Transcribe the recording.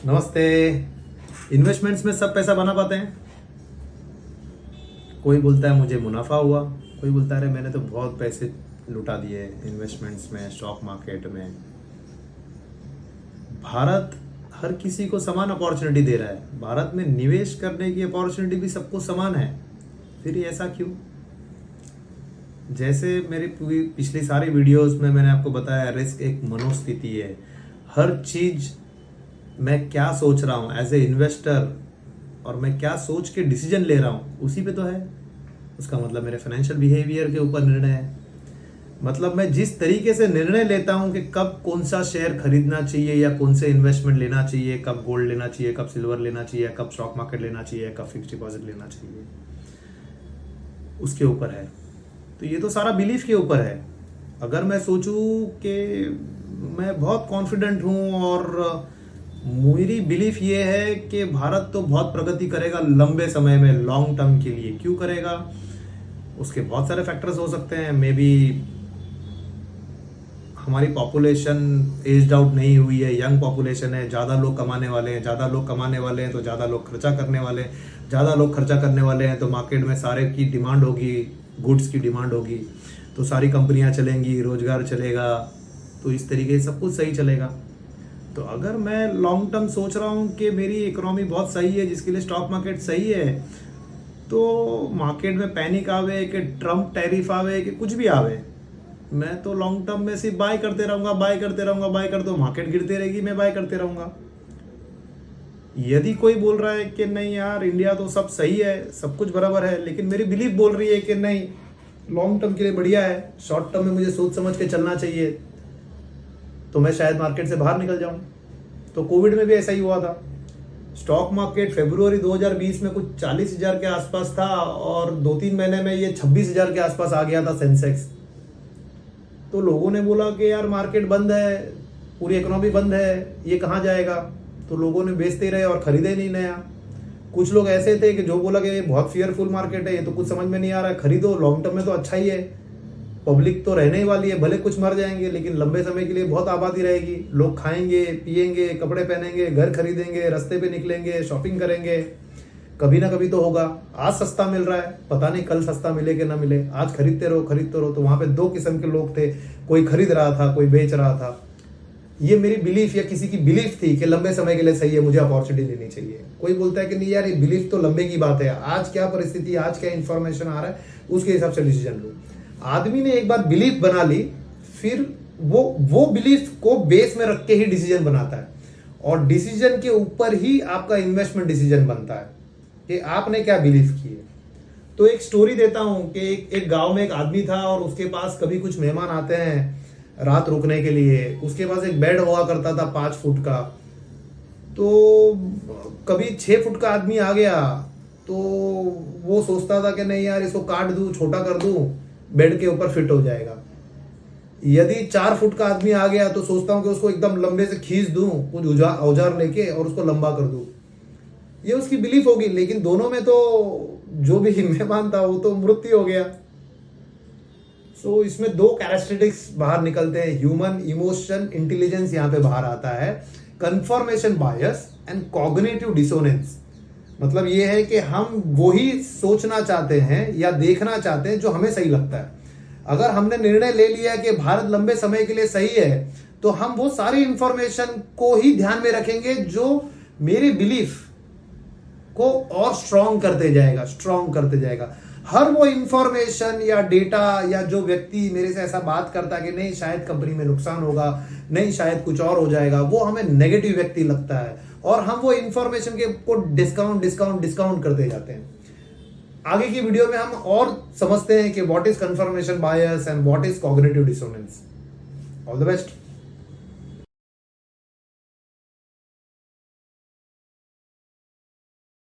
नमस्ते। इन्वेस्टमेंट्स में सब पैसा बना पाते हैं? कोई बोलता है मुझे मुनाफा हुआ, कोई बोलता है अरे मैंने तो बहुत पैसे लुटा दिए इन्वेस्टमेंट्स में, स्टॉक मार्केट में। भारत हर किसी को समान अपॉर्चुनिटी दे रहा है। भारत में निवेश करने की अपॉर्चुनिटी भी सबको समान है। फिर ऐसा क्यों? जैसे मेरी पिछली सारी वीडियोस में मैंने आपको बताया, रिस्क एक मनोस्थिति है। हर चीज मैं क्या सोच रहा हूँ एज ए इन्वेस्टर और मैं क्या सोच के डिसीजन ले रहा हूँ उसी पे तो है। उसका मतलब मेरे फाइनेंशियल बिहेवियर के ऊपर निर्णय है। मतलब मैं जिस तरीके से निर्णय लेता हूँ कि कब कौन सा शेयर खरीदना चाहिए या कौन से इन्वेस्टमेंट लेना चाहिए, कब गोल्ड लेना चाहिए, कब सिल्वर लेना चाहिए, कब स्टॉक मार्केट लेना चाहिए, कब फिक्स डिपॉजिट लेना चाहिए, उसके ऊपर है। तो ये तो सारा बिलीफ के ऊपर है। अगर मैं सोचूं कि मैं बहुत कॉन्फिडेंट हूं और मेरी बिलीफ ये है कि भारत तो बहुत प्रगति करेगा लंबे समय में, लॉन्ग टर्म के लिए। क्यों करेगा? उसके बहुत सारे फैक्टर्स हो सकते हैं। मे बी हमारी पॉपुलेशन एज्ड आउट नहीं हुई है, यंग पॉपुलेशन है, ज़्यादा लोग कमाने वाले हैं। ज़्यादा लोग कमाने वाले हैं तो ज़्यादा लोग खर्चा करने वाले हैं। ज़्यादा लोग खर्चा करने वाले हैं तो मार्केट में सारे की डिमांड होगी, गुड्स की डिमांड होगी, तो सारी कंपनियां चलेंगी, रोजगार चलेगा, तो इस तरीके से सब कुछ सही चलेगा। तो अगर मैं लॉन्ग टर्म सोच रहा हूँ कि मेरी इकोनॉमी बहुत सही है, जिसके लिए स्टॉक मार्केट सही है, तो मार्केट में पैनिक आवे कि ट्रम्प टैरिफ आवे कि कुछ भी आवे, मैं तो लॉन्ग टर्म में सिर्फ बाय करते रहूंगा, बाय करते रहूंगा, बाय करते रहूंगा। मार्केट गिरती रहेगी, मैं बाय करते रहूंगा। यदि कोई बोल रहा है कि नहीं यार इंडिया तो सब सही है, सब कुछ बराबर है, लेकिन मेरी बिलीफ बोल रही है कि नहीं लॉन्ग टर्म के लिए बढ़िया है, शॉर्ट टर्म में मुझे सोच समझ के चलना चाहिए, तो मैं शायद मार्केट से बाहर निकल जाऊं। तो कोविड में भी ऐसा ही हुआ था। स्टॉक मार्केट फरवरी 2020 में कुछ 40,000 के आसपास था और 2-3 महीने में ये 26,000 के आसपास आ गया था सेंसेक्स। तो लोगों ने बोला कि यार मार्केट बंद है, पूरी इकोनॉमी बंद है, ये कहाँ जाएगा? तो लोगों ने बेचते रहे और खरीदे नहीं नया। कुछ लोग ऐसे थे कि जो बोला कि ये बहुत फियरफुल मार्केट है, ये तो कुछ समझ में नहीं आ रहा है, खरीदो, लॉन्ग टर्म में तो अच्छा ही है, पब्लिक तो रहने ही वाली है, भले कुछ मर जाएंगे लेकिन लंबे समय के लिए बहुत आबादी रहेगी, लोग खाएंगे पिएंगे, कपड़े पहनेंगे, घर खरीदेंगे, रास्ते पे निकलेंगे, शॉपिंग करेंगे, कभी ना कभी तो होगा। आज सस्ता मिल रहा है, पता नहीं कल सस्ता मिले कि ना मिले, आज खरीदते रहो खरीदते रहो। तो वहां पे दो किस्म के लोग थे, कोई खरीद रहा था, कोई बेच रहा था। ये मेरी बिलीफ या किसी की बिलीफ थी कि लंबे समय के लिए सही है, मुझे अपॉर्चुनिटी लेनी चाहिए। कोई बोलता है कि नहीं यार ये बिलीफ तो लंबे की बात है, आज क्या परिस्थिति, आज क्या इंफॉर्मेशन आ रहा है, उसके हिसाब से डिसीजन लो। आदमी ने एक बार बिलीफ बना ली, फिर वो बिलीफ को बेस में रख के ही डिसीजन बनाता है और डिसीजन के ऊपर ही आपका इन्वेस्टमेंट डिसीजन बनता है कि आपने क्या बिलीव किए। तो एक स्टोरी देता हूं कि एक गांव में एक आदमी था और उसके पास कभी कुछ मेहमान आते हैं रात रुकने के लिए। उसके पास एक बेड हुआ करता था 5 फुट का। तो कभी 6 फुट का आदमी आ गया तो वो सोचता था कि नहीं यार इसको काट दूं, छोटा कर दूं, बेड के ऊपर फिट हो जाएगा। यदि 4 फुट का आदमी आ गया तो सोचता हूं कि उसको एकदम लंबे से खींच दूं कुछ औजार लेके और उसको लंबा कर दूं। ये उसकी बिलीफ होगी, लेकिन दोनों में तो जो भी मेहमान था वो तो मृत्यु हो गया। सो इसमें 2 कैरेक्टरिस्टिक्स बाहर निकलते हैं, ह्यूमन इमोशन इंटेलिजेंस यहाँ पे बाहर आता है, confirmation bias and cognitive dissonance. मतलब ये है कि हम वही सोचना चाहते हैं या देखना चाहते हैं जो हमें सही लगता है। अगर हमने निर्णय ले लिया कि भारत लंबे समय के लिए सही है, तो हम वो सारी इंफॉर्मेशन को ही ध्यान में रखेंगे जो मेरी बिलीफ को और स्ट्रॉन्ग करते जाएगा। हर वो इंफॉर्मेशन या डेटा या जो व्यक्ति मेरे से ऐसा बात करता है कि नहीं शायद कंपनी में नुकसान होगा, नहीं शायद कुछ और हो जाएगा, वो हमें नेगेटिव व्यक्ति लगता है और हम वो इंफॉर्मेशन के को डिस्काउंट करते जाते हैं। आगे की वीडियो में हम और समझते हैं कि what is confirmation bias and what is cognitive dissonance. All the best.